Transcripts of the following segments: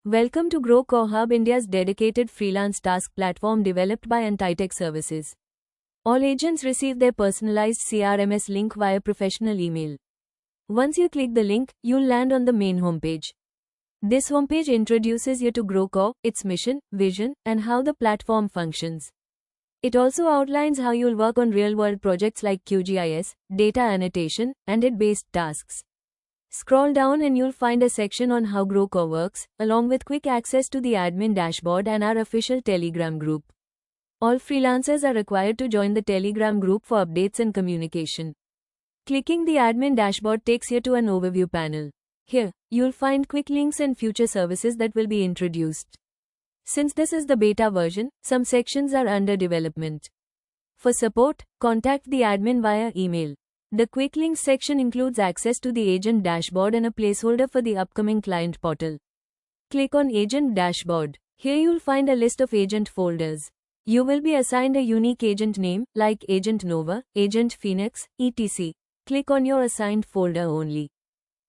Welcome to GrowCo Hub, India's dedicated freelance task platform developed by Antitech Services. All agents receive their personalized CRMS link via professional email. Once you click the link, you'll land on the main homepage. This homepage introduces you to GrowCo, its mission, vision, and how the platform functions. It also outlines how you'll work on real-world projects like QGIS, data annotation, and IT-based tasks. Scroll down and you'll find a section on how GrowCo works, along with quick access to the admin dashboard and our official Telegram group. All freelancers are required to join the Telegram group for updates and communication. Clicking the admin dashboard takes you to an overview panel. Here, you'll find quick links and future services that will be introduced. Since this is the beta version, some sections are under development. For support, contact the admin via email. The Quick Links section includes access to the agent dashboard and a placeholder for the upcoming client portal. Click on Agent Dashboard. Here you'll find a list of agent folders. You will be assigned a unique agent name, like Agent Nova, Agent Phoenix, etc. Click on your assigned folder only.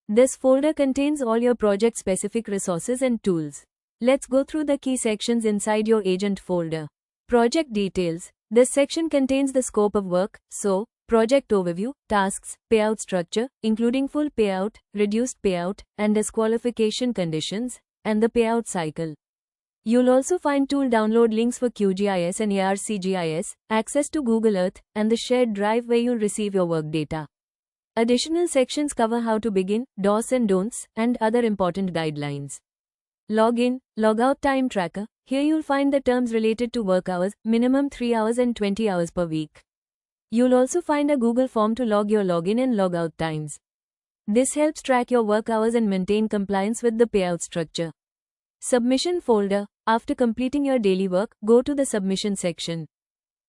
This folder contains all your project-specific resources and tools. Let's go through the key sections inside your agent folder. Project Details. This section contains the scope of work, project overview, tasks, payout structure, including full payout, reduced payout, and disqualification conditions, and the payout cycle. You'll also find tool download links for QGIS and ARCGIS, access to Google Earth, and the shared drive where you'll receive your work data. Additional sections cover how to begin, do's and don'ts, and other important guidelines. Login, logout time tracker. Here you'll find the terms related to work hours, minimum 3 hours and 20 hours per week. You'll also find a Google form to log your login and logout times. This helps track your work hours and maintain compliance with the payout structure. Submission folder. After completing your daily work, go to the submission section.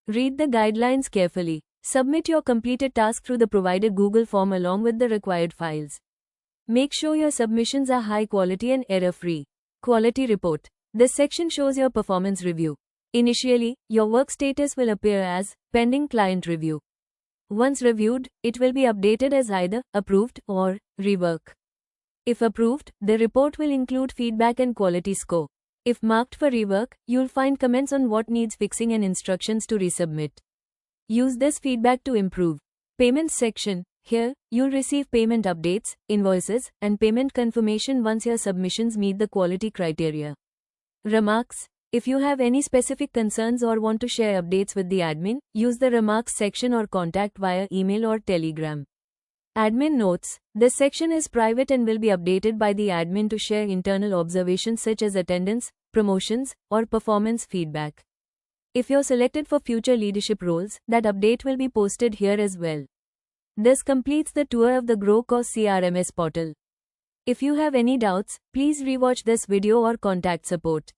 Read the guidelines carefully. Submit your completed task through the provided Google form along with the required files. Make sure your submissions are high quality and error-free. Quality report. This section shows your performance review. Initially, your work status will appear as pending client review. Once reviewed, it will be updated as either approved or rework. If approved, the report will include feedback and quality score. If marked for rework, you'll find comments on what needs fixing and instructions to resubmit. Use this feedback to improve. Payments section. Here, you'll receive payment updates, invoices, and payment confirmation once your submissions meet the quality criteria. Remarks. If you have any specific concerns or want to share updates with the admin, use the remarks section or contact via email or Telegram. Admin notes. This section is private and will be updated by the admin to share internal observations such as attendance, promotions, or performance feedback. If you're selected for future leadership roles, that update will be posted here as well. This completes the tour of the GrowCo CRMS portal. If you have any doubts, please rewatch this video or contact support.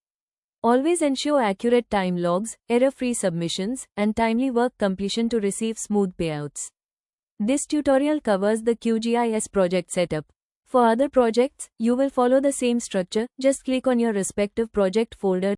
Always ensure accurate time logs, error-free submissions, and timely work completion to receive smooth payouts. This tutorial covers the QGIS project setup. For other projects, you will follow the same structure. Just click on your respective project folder